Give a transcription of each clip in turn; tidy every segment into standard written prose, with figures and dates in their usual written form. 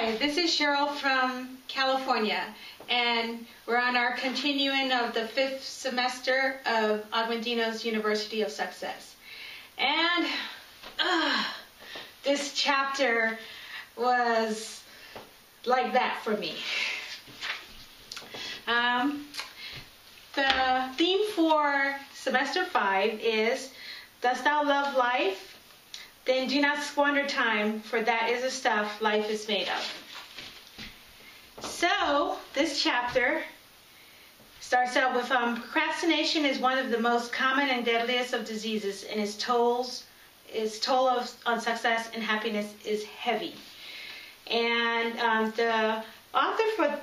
Hi, this is Cheryl from California, and we're on our continuing of the 5th semester of Aguinaldo's University of Success. And this chapter was like that for me. The theme for semester 5 is, dost thou love life? Then do not squander time, for that is the stuff life is made of. So, this chapter starts out with procrastination is one of the most common and deadliest of diseases, and its toll on success and happiness is heavy. And the author for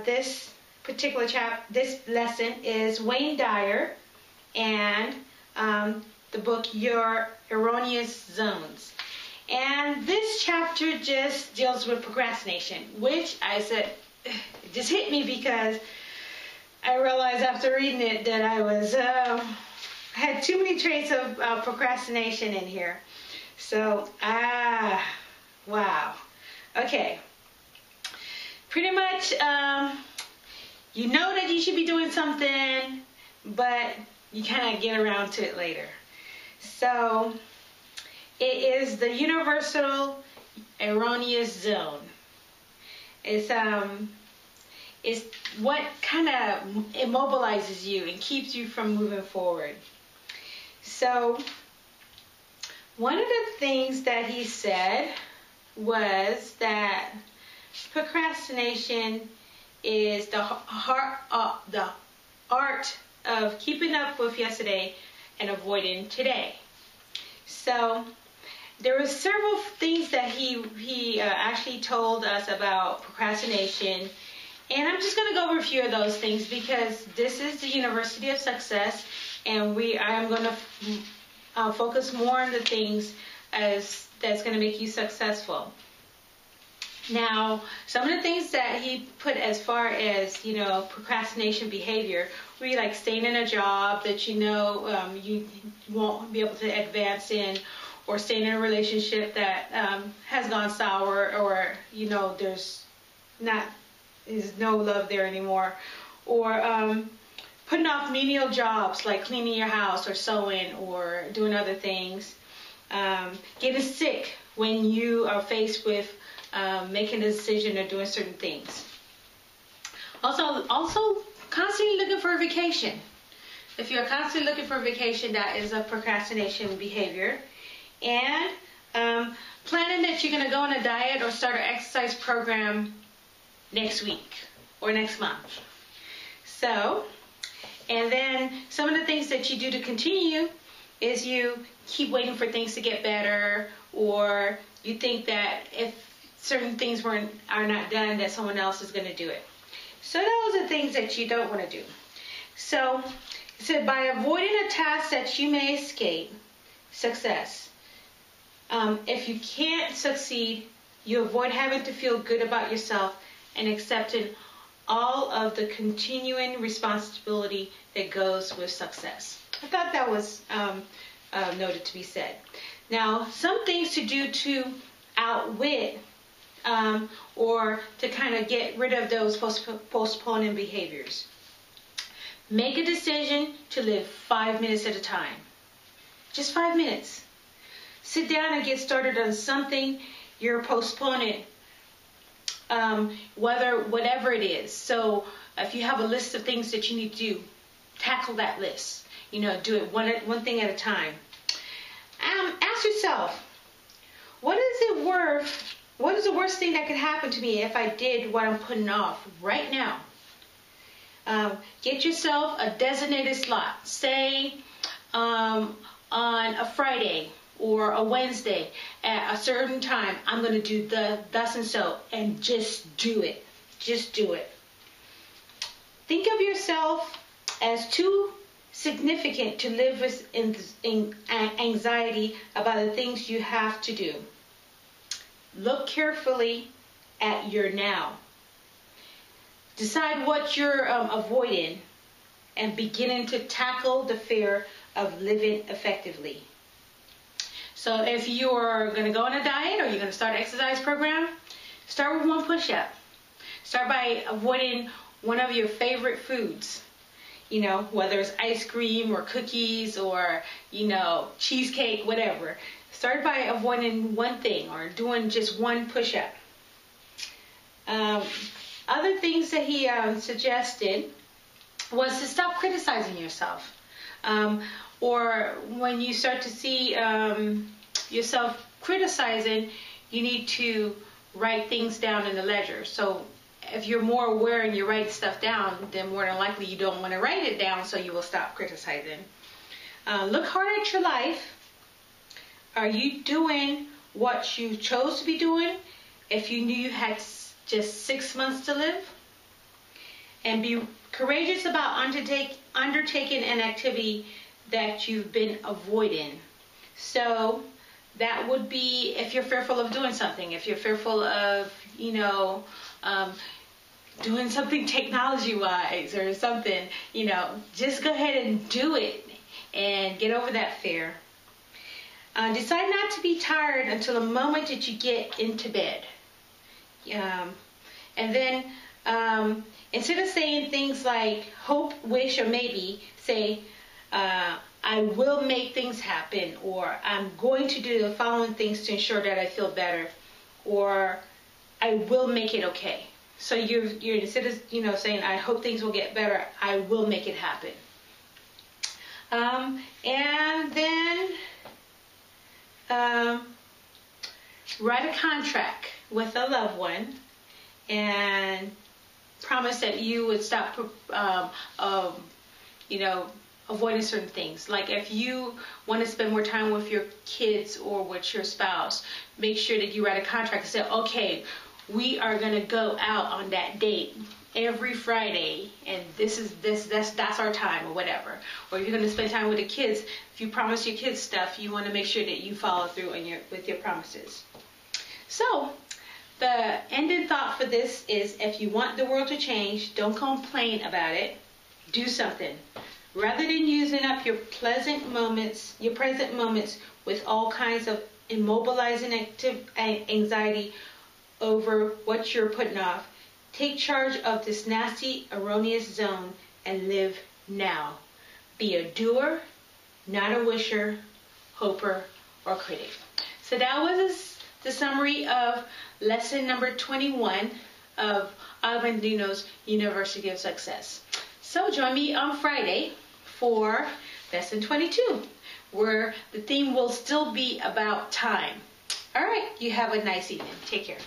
this particular this lesson is Wayne Dyer, and the book Your Erroneous Zones. And this chapter just deals with procrastination, which I said, it just hit me because I realized after reading it that I had too many traits of procrastination in here. So, wow. Okay. Pretty much, you know that you should be doing something, but you kind of get around to it later. So, it is the universal erroneous zone. It's what kind of immobilizes you and keeps you from moving forward. So, one of the things that he said was that procrastination is the art of keeping up with yesterday and avoiding today. So there were several things that he actually told us about procrastination, and I'm just going to go over a few of those things because this is the University of Success, and I am going to focus more on the things that's going to make you successful. Now, some of the things that he put as far as, procrastination behavior, would be like staying in a job that you won't be able to advance in, or staying in a relationship that has gone sour, or, there's no love there anymore, or putting off menial jobs like cleaning your house or sewing or doing other things, getting sick when you are faced with making a decision or doing certain things. Also, constantly looking for a vacation. If you're constantly looking for a vacation, that is a procrastination behavior. And planning that you're going to go on a diet or start an exercise program next week or next month. So, and then some of the things that you do to continue is you keep waiting for things to get better, or you think that if certain things are not done, that someone else is going to do it. So those are things that you don't want to do. So it said, by avoiding a task that you may escape success. If you can't succeed, you avoid having to feel good about yourself and accepting all of the continuing responsibility that goes with success. I thought that was noted to be said. Now, some things to do to outwit or to kind of get rid of those postponing behaviors. Make a decision to live 5 minutes at a time. Just 5 minutes. Sit down and get started on something you're postponing, whatever it is. So if you have a list of things that you need to do, tackle that list. Do it one thing at a time. Ask yourself, what is the worst thing that could happen to me if I did what I'm putting off right now? Get yourself a designated slot. Say on a Friday or a Wednesday at a certain time, I'm going to do thus and so, and just do it. Just do it. Think of yourself as too significant to live with in anxiety about the things you have to do. Look carefully at your now. Decide what you're avoiding and beginning to tackle the fear of living effectively. So if you're going to go on a diet or you're going to start an exercise program, Start with one push-up. Start by avoiding one of your favorite foods. You know, whether it's ice cream or cookies or, you know, cheesecake, whatever. Start by avoiding one thing or doing just one push-up. Other things that he suggested was to stop criticizing yourself. Or when you start to see yourself criticizing, you need to write things down in the ledger. So if you're more aware and you write stuff down, then more than likely you don't want to write it down, so you will stop criticizing. Look hard at your life. Are you doing what you chose to be doing if you knew you had just 6 months to live? And be courageous about undertaking an activity that you've been avoiding. So that would be if you're fearful of doing something, if you're fearful of, you know, doing something technology-wise or something, you know, just go ahead and do it and get over that fear. Decide not to be tired until the moment that you get into bed. And then instead of saying things like hope, wish, or maybe, say, I will make things happen, or I'm going to do the following things to ensure that I feel better, or I will make it okay. So you're instead of, you know, saying I hope things will get better, I will make it happen. And then write a contract with a loved one and promise that you would stop, you know, avoiding certain things. Like if you want to spend more time with your kids or with your spouse, make sure that you write a contract and say, okay, we are going to go out on that date every Friday, and that's our time, or whatever. Or if you're going to spend time with the kids, if you promise your kids stuff, you want to make sure that you follow through with your promises. So the ending thought for this is, if you want the world to change, don't complain about it. Do something. Rather than using up your present moments with all kinds of immobilizing anxiety over what you're putting off, take charge of this nasty, erroneous zone and live now. Be a doer, not a wisher, hoper, or critic. So that was the summary of lesson number 21 of Og Mandino's University of Success. So join me on Friday for lesson 22, where the theme will still be about time. All right, you have a nice evening. Take care.